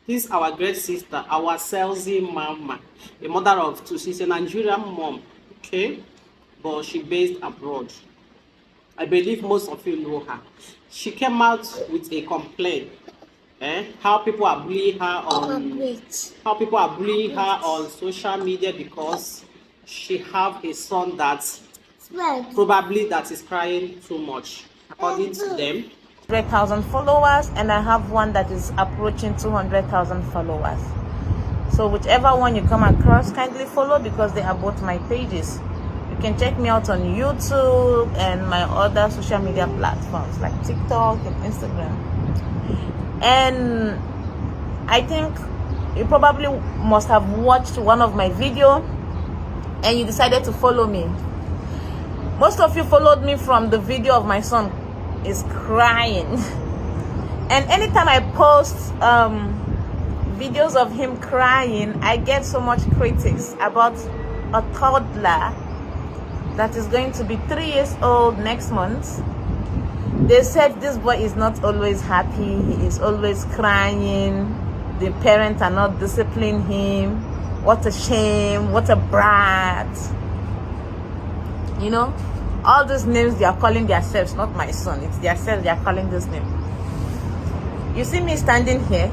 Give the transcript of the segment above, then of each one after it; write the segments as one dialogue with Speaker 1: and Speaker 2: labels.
Speaker 1: This is our great sister, our salesy mama, a mother of two. She's a Nigerian mom, okay, but she based abroad. I believe most of you know her. She came out with a complaint. How people are bullying her on social media because she have a son that probably that is crying too much, according to them.
Speaker 2: 100,000 followers, and I have one that is approaching 200,000 followers. So whichever one you come across, kindly follow, because they are both my pages. You can check me out on YouTube and my other social media platforms like TikTok and Instagram. And I think you probably must have watched one of my videos and you decided to follow me. Most of you followed me from the video of my son is crying. And anytime I post videos of him crying, I get so much critics about a toddler that is going to be 3 years old next month. They said this boy is not always happy, he is always crying, the parents are not disciplining him. What a shame, what a brat. You know, all these names they are calling themselves, not my son, it's themselves they are calling this name. You see me standing here.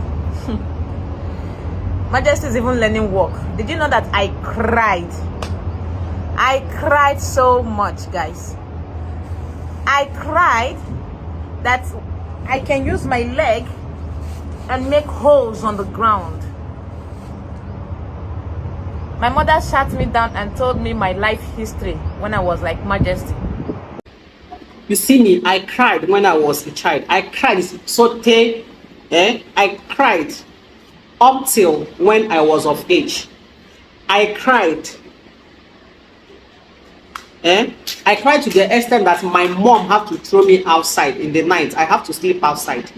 Speaker 2: Majesty is even learning walk. Did you know that I cried? I cried so much, guys. I cried that I can use my leg and make holes on the ground. My mother sat me down and told me my life history when I was like Majesty.
Speaker 1: You see me, I cried when I was a child. I cried so I cried up till when I was of age. I cried. I cried to the extent that my mom had to throw me outside in the night. I have to sleep outside.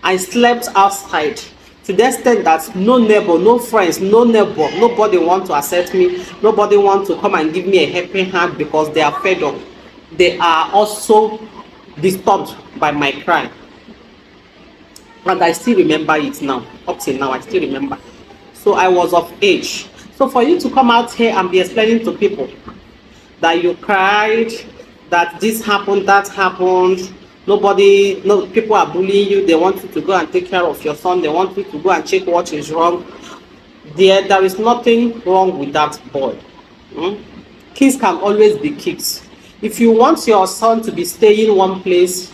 Speaker 1: I slept outside to the extent that no neighbor, no friends, no neighbor, nobody want to accept me. Nobody want to come and give me a helping hand because they are fed up. They are also disturbed by my cry. And I still remember it now. Up till now, I still remember. So I was of age. So for you to come out here and be explaining to people that you cried, that this happened, that happened, no people are bullying you, they want you to go and take care of your son, they want you to go and check what is wrong. There is nothing wrong with that boy. Kids can always be kids. If you want your son to be staying one place,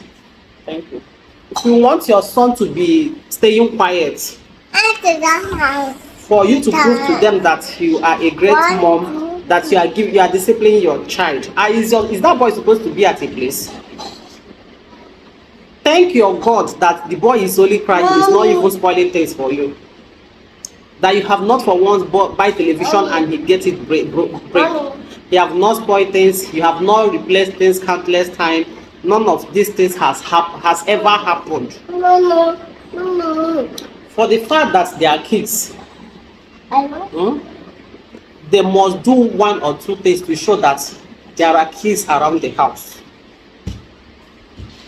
Speaker 1: thank you. If you want your son to be staying quiet, for you to prove to them that you are a great mom, that you are disciplining your child, is that boy supposed to be at a place? Thank your God that the boy is only crying, is not even spoiling things for you. That you have not for once buy television and he get it break. You have not spoiled things, you have not replaced things countless times. None of these things has ever happened. For the fact that they are kids, they must do one or two things to show that there are kids around the house.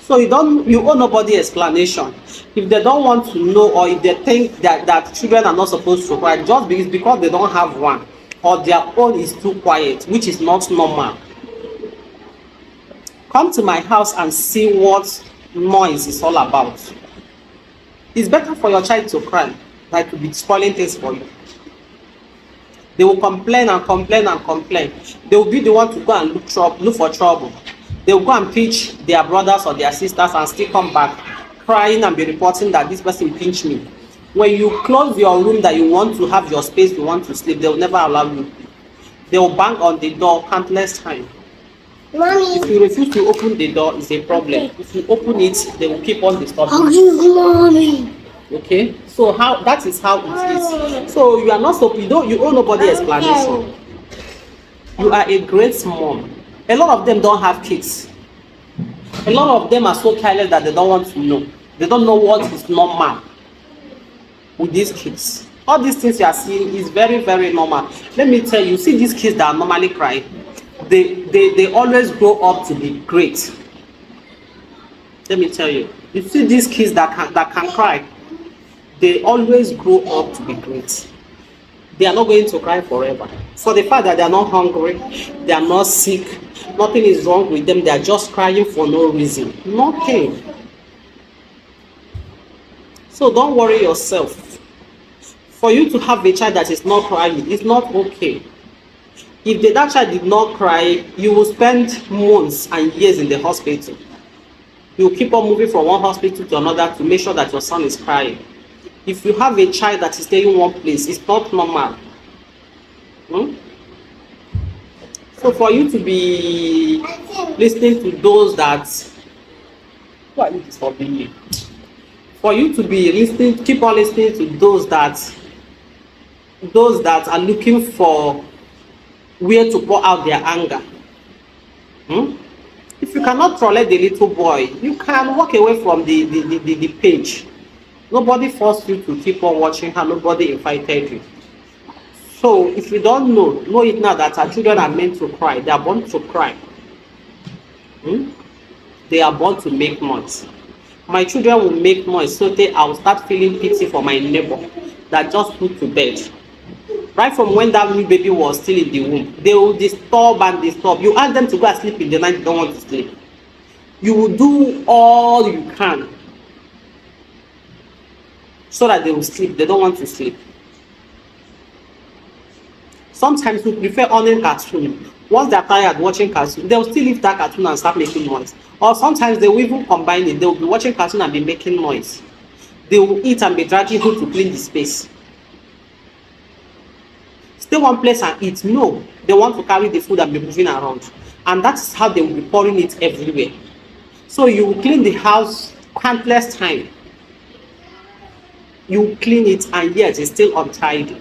Speaker 1: So you owe nobody explanation. If they don't want to know, or if they think that children are not supposed to cry, just because they don't have one, or their own is too quiet, which is not normal. Come to my house and see what noise is all about. It's better for your child to cry than to be spoiling things for you. They will complain and complain and complain. They will be the one to go and look for trouble. They will go and pinch their brothers or their sisters and still come back crying and be reporting that this person pinched me. When you close your room that you want to have your space, you want to sleep, they will never allow you. They will bang on the door countless times. Mommy. If you refuse to open the door, it's a problem. Okay. If you open it, they will keep on disturbing you. Mommy. Okay, so that is how it is. So you are not so you owe nobody explanation. You are a great mom. A lot of them don't have kids. A lot of them are so careless that they don't want to know. They don't know what is normal with these kids. All these things you are seeing is very, very normal. Let me tell you, see these kids that are normally crying, they always grow up to be great. Let me tell you. You see these kids that can cry, they always grow up to be great. They are not going to cry forever. For the fact that they are not hungry, they are not sick, nothing is wrong with them, they are just crying for no reason. Nothing. So don't worry yourself. For you to have a child that is not crying, it's not okay. If that child did not cry, you will spend months and years in the hospital. You will keep on moving from one hospital to another to make sure that your son is crying. If you have a child that is staying in one place, it's not normal. So for you to be listening to those that, why are you disturbing me? For you to be listening, keep on listening to those that are looking for where to pour out their anger. If you cannot tolerate the little boy, you can walk away from the page. Nobody forced you to keep on watching her. Nobody invited you. So if you don't know it now that our children are meant to cry. They are born to cry. They are born to make noise. My children will make noise so that I will start feeling pity for my neighbor that just put to bed. Right from when that new baby was still in the womb, they will disturb and disturb. You ask them to go and sleep in the night, they don't want to sleep. You will do all you can so that they will sleep. They don't want to sleep. Sometimes we prefer on cartoon. Once they are tired watching cartoon, they will still leave that cartoon and start making noise. Or sometimes they will even combine it. They will be watching cartoon and be making noise. They will eat and be dragging food to clean the space. Stay one place and eat. No, they want to carry the food and be moving around. And that's how they will be pouring it everywhere. So you will clean the house countless times. You clean it and yet it's still untidy.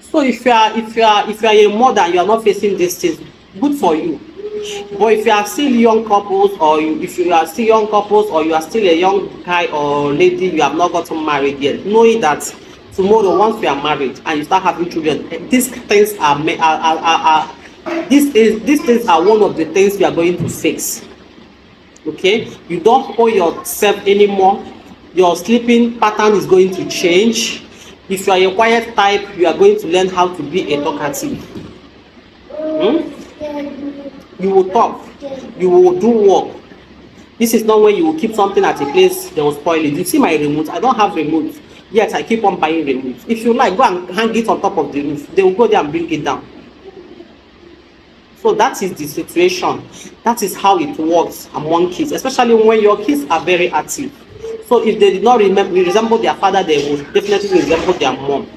Speaker 1: So if you are a mother and you are not facing these things, good for you. But if you are still young couples, or if you are still young couples, or you are still a young guy or lady, you have not gotten married yet, knowing that tomorrow, once you are married and you start having children, these things are these things are one of the things you are going to face. Okay, you don't owe yourself anymore. Your sleeping pattern is going to change. If you are a quiet type, you are going to learn how to be a talkative. You will talk. You will do work. This is not when you will keep something at a place that will spoil it. You see my remote? I don't have remote. Yet I keep on buying remote. If you like, go and hang it on top of the roof. They will go there and bring it down. So that is the situation. That is how it works among kids, especially when your kids are very active. So if they did not resemble their father, they will definitely resemble their mom.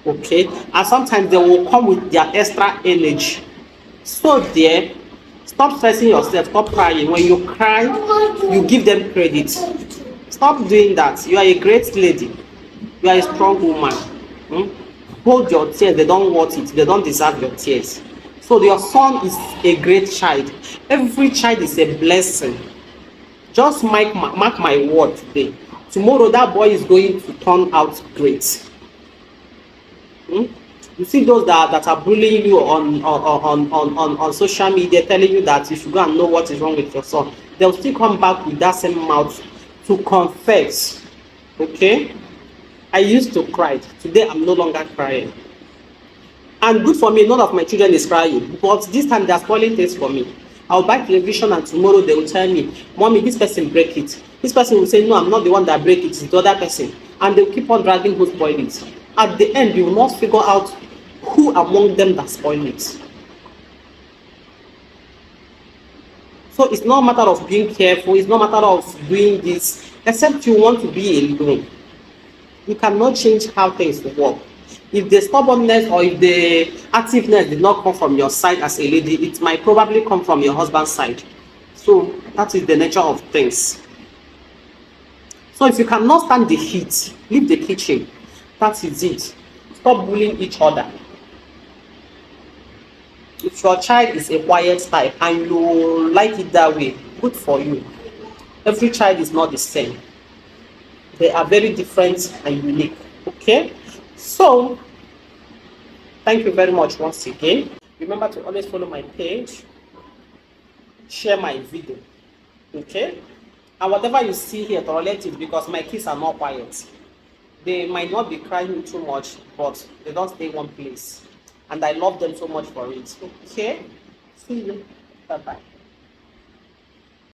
Speaker 1: Okay? And sometimes they will come with their extra energy. So there, stop stressing yourself, stop crying. When you cry, you give them credit. Stop doing that. You are a great lady. You are a strong woman. Hold your tears. They don't want it. They don't deserve your tears. So your son is a great child. Every child is a blessing. Just mark my word today. Tomorrow that boy is going to turn out great. You see those that are bullying you on social media, telling you that you should go and know what is wrong with your son. They'll still come back with that same mouth to confess. Okay? I used to cry. Today I'm no longer crying. And good for me, none of my children is crying. But this time they are spoiling things for me. I'll buy television and tomorrow they will tell me, Mommy, this person break it. This person will say, no, I'm not the one that break it, it's the other person. And they'll keep on dragging who spoil it. At the end, you will not figure out who among them that spoil it. So it's not a matter of being careful, it's not a matter of doing this, except you want to be alone. You cannot change how things work. If the stubbornness or if the activeness did not come from your side as a lady, it might probably come from your husband's side. So that is the nature of things. So if you cannot stand the heat, leave the kitchen. That is it. Stop bullying each other. If your child is a quiet type and you like it that way, good for you. Every child is not the same. They are very different and unique. Okay? So, thank you very much once again. Remember to always follow my page, share my video, okay? And whatever you see here, tolerate it, because my kids are not quiet. They might not be crying too much, but they don't stay one place. And I love them so much for it. Okay? See you. Bye-bye.